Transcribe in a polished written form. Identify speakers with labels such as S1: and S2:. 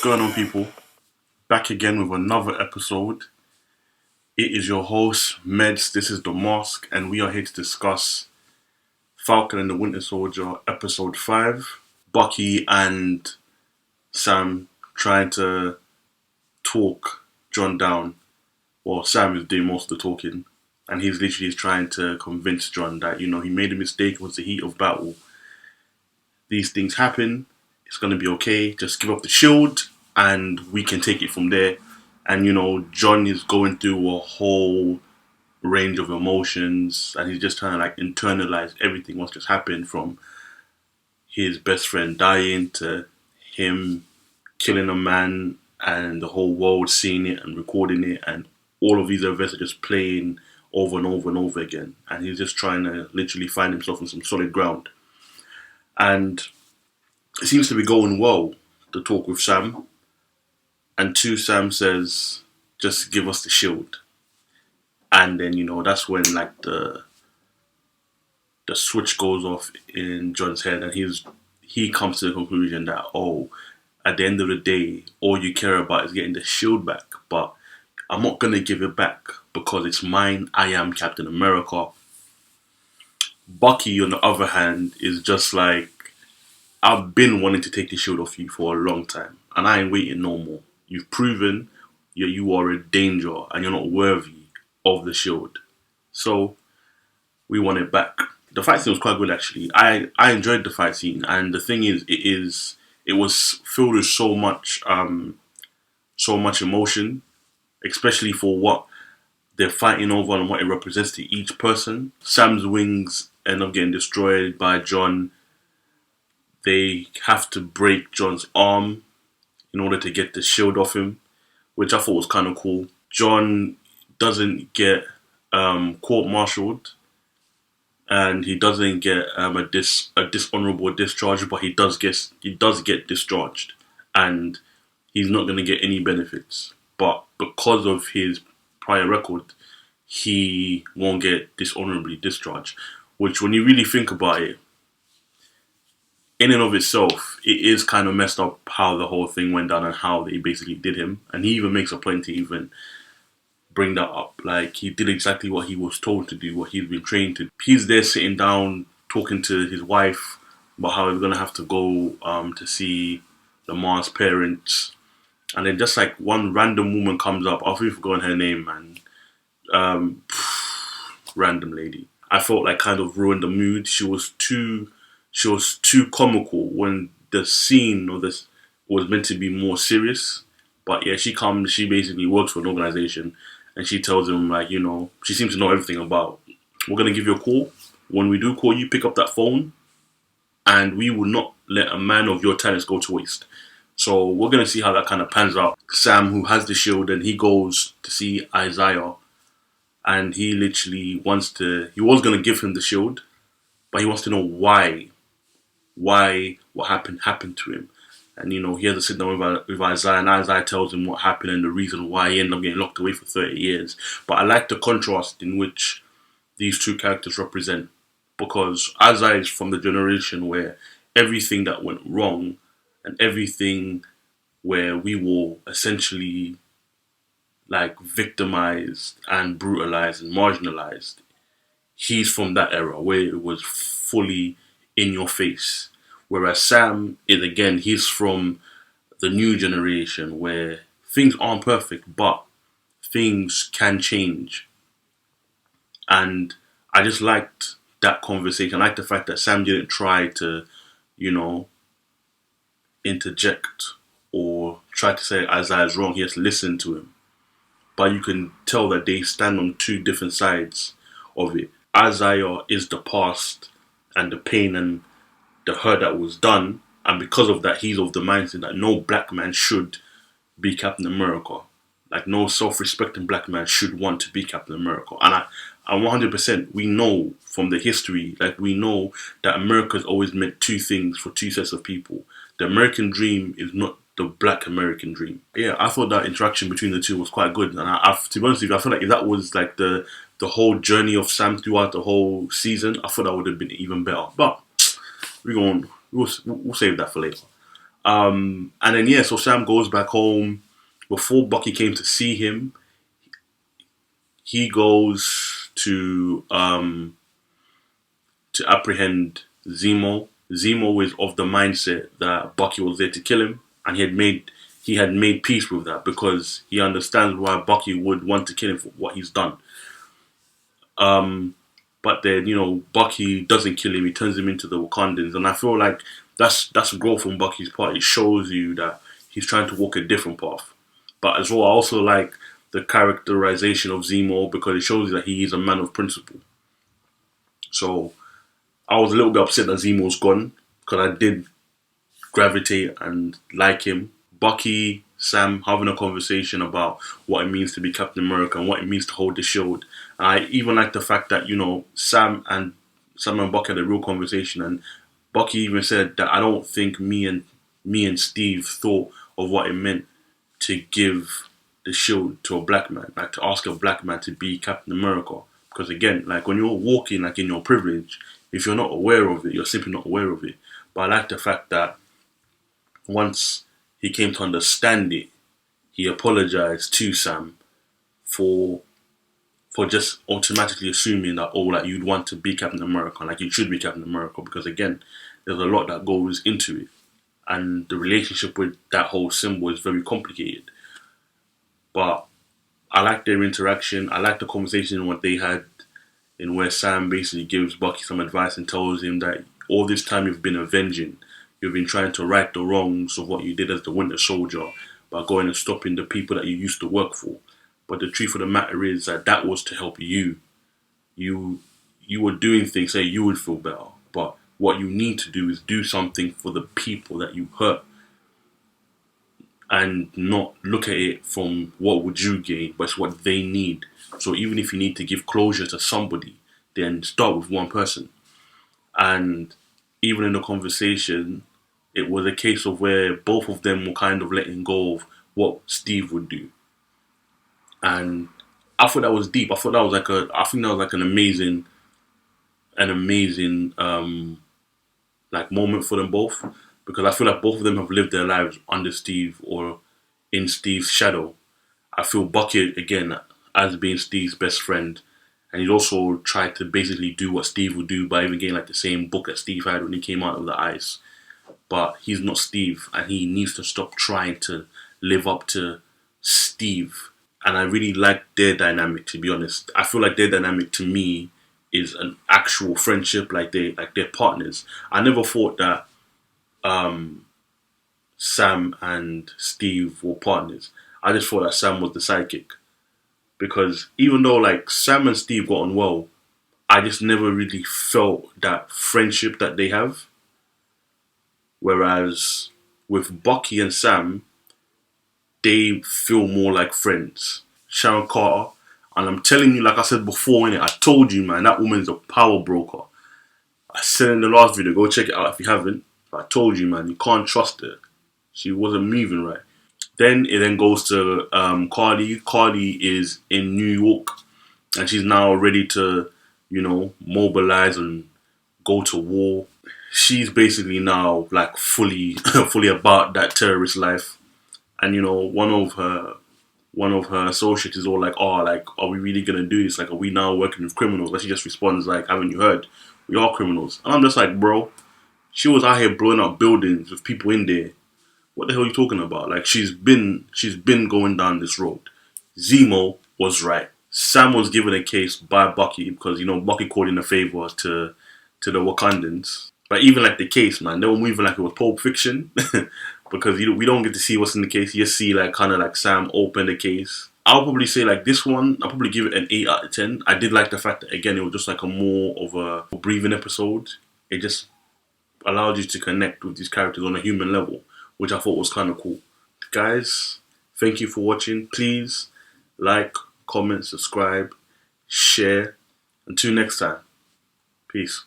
S1: going on, people? Back again with another episode. It is your host, Meds. This is The Mask, and we are here to discuss Falcon and the Winter Soldier, episode 5. Bucky and Sam trying to talk John down. Well, Sam is doing most of the talking, and he's literally trying to convince John that, he made a mistake, it was the heat of battle. These things happen, it's going to be okay, just give up the shield, and we can take it from there. And, John is going through a whole range of emotions, and he's just trying to, internalize everything what's just happened, from his best friend dying to him killing a man and the whole world seeing it and recording it, and all of these events are just playing over and over and over again. And he's just trying to literally find himself on some solid ground. And it seems to be going well, the talk with Sam. And Sam says, just give us the shield. And then, that's when the switch goes off in John's head, and he comes to the conclusion that, at the end of the day, all you care about is getting the shield back. But I'm not going to give it back because it's mine. I am Captain America. Bucky, on the other hand, is just like, I've been wanting to take the shield off you for a long time, and I ain't waiting no more. You've proven you are a danger and you're not worthy of the shield. So we want it back. The fight scene was quite good, actually. I enjoyed the fight scene, and the thing is, it was filled with so much emotion, especially for what they're fighting over and what it represents to each person. Sam's wings end up getting destroyed by John. They have to break John's arm in order to get the shield off him, which I thought was kind of cool. John doesn't get court-martialed, and he doesn't get a dishonorable discharge, but he does get discharged, and he's not going to get any benefits. But because of his prior record, he won't get dishonorably discharged, which, when you really think about it, in and of itself, it is kind of messed up how the whole thing went down and how they basically did him. And he even makes a point to even bring that up. He did exactly what he was told to do, what he's been trained to. He's there sitting down, talking to his wife about how he's going to have to go to see the Mars parents. And then just one random woman comes up. I've forgotten her name, man. Random lady. I felt kind of ruined the mood. She was too comical when the scene of this was meant to be more serious. But yeah, she basically works for an organization, and she tells him, she seems to know everything about, we're going to give you a call. When we do call you, pick up that phone, and we will not let a man of your talents go to waste. So we're going to see how that kind of pans out. Sam, who has the shield, and he goes to see Isaiah, and he literally was going to give him the shield, but he wants to know why what happened to him. And, he has to sit down with Isaiah, and Isaiah tells him what happened and the reason why he ended up getting locked away for 30 years. But I like the contrast in which these two characters represent, because Isaiah is from the generation where everything that went wrong and everything where we were essentially victimized and brutalized and marginalized, he's from that era where it was fully in your face. Whereas Sam is, again, he's from the new generation where things aren't perfect, but things can change. And I just liked that conversation. I liked the fact that Sam didn't try to, interject or try to say Isaiah's wrong. He has to listen to him. But you can tell that they stand on two different sides of it. Isaiah is the past and the pain and the hurt that was done, and because of that, he's of the mindset that no black man should be Captain America. No self-respecting black man should want to be Captain America. And 100%, we know from the history, we know that America's always meant two things for two sets of people. The American dream is not the black American dream. Yeah, I thought that interaction between the two was quite good. And to be honest with you, I feel like if that was the whole journey of Sam throughout the whole season, I thought that would have been even better. But we'll save that for later. And then yeah, so Sam goes back home. Before Bucky came to see him, he goes to apprehend Zemo. Zemo is of the mindset that Bucky was there to kill him, and he had made peace with that because he understands why Bucky would want to kill him for what he's done. But then Bucky doesn't kill him; he turns him into the Wakandans, and I feel like that's growth from Bucky's part. It shows you that he's trying to walk a different path. But as well, I also like the characterization of Zemo because it shows you that he is a man of principle. So I was a little bit upset that Zemo's gone because I did gravitate and like him. Bucky, Sam having a conversation about what it means to be Captain America and what it means to hold the shield. And I even like the fact that Sam and Bucky had a real conversation, and Bucky even said that I don't think me and Steve thought of what it meant to give the shield to a black man, like to ask a black man to be Captain America. Because again, like when you're walking like in your privilege, if you're not aware of it, you're simply not aware of it. But I like the fact that once he came to understand it, he apologized to Sam for just automatically assuming that like you'd want to be Captain America, like you should be Captain America, because again, there's a lot that goes into it, and the relationship with that whole symbol is very complicated. But I like their interaction. I like the conversation what they had, in where Sam basically gives Bucky some advice and tells him that all this time you've been avenging, you've been trying to right the wrongs of what you did as the Winter Soldier by going and stopping the people that you used to work for. But the truth of the matter is that was to help you. You were doing things so you would feel better. But what you need to do is do something for the people that you hurt, and not look at it from what would you gain, but it's what they need. So even if you need to give closure to somebody, then start with one person. And even in the conversation, it was a case of where both of them were kind of letting go of what Steve would do. And I thought that was deep. I think that was like an amazing like moment for them both, because I feel like both of them have lived their lives under Steve or in Steve's shadow. I feel Bucky again as being Steve's best friend, and he's also tried to basically do what Steve would do by even getting like the same book that Steve had when he came out of the ice. But he's not Steve, and he needs to stop trying to live up to Steve. And I really like their dynamic, to be honest. I feel like their dynamic to me is an actual friendship, like they're partners. I never thought that Sam and Steve were partners. I just thought that Sam was the sidekick. Because even though like Sam and Steve got on well, I just never really felt that friendship that they have. Whereas with Bucky and Sam, they feel more like friends. Sharon Carter, and I'm telling you, like I said before, innit, I told you, man, that woman's a power broker. I said in the last video, go check it out if you haven't. I told you, man, you can't trust her. She wasn't moving right. Then it then goes to Cardi. Cardi is in New York, and she's now ready to, mobilize and go to war. She's basically now like fully about that terrorist life. And one of her associates is all like, oh, like, are we really gonna do this? Like, are we now working with criminals? But she just responds like, haven't you heard? We are criminals. And I'm just like, bro, she was out here blowing up buildings with people in there. What the hell are you talking about? Like, she's been going down this road. Zemo was right. Sam was given a case by Bucky because, Bucky called in a favor to the Wakandans. But even like the case, man, they were moving like it was Pulp Fiction. Because we don't get to see what's in the case. You just see like kind of like Sam open the case. I'll probably say like this one, I'll probably give it an 8 out of 10. I did like the fact that again it was just like a more of a breathing episode. It just allowed you to connect with these characters on a human level, which I thought was kind of cool. Guys, thank you for watching. Please like, comment, subscribe, share. Until next time, peace.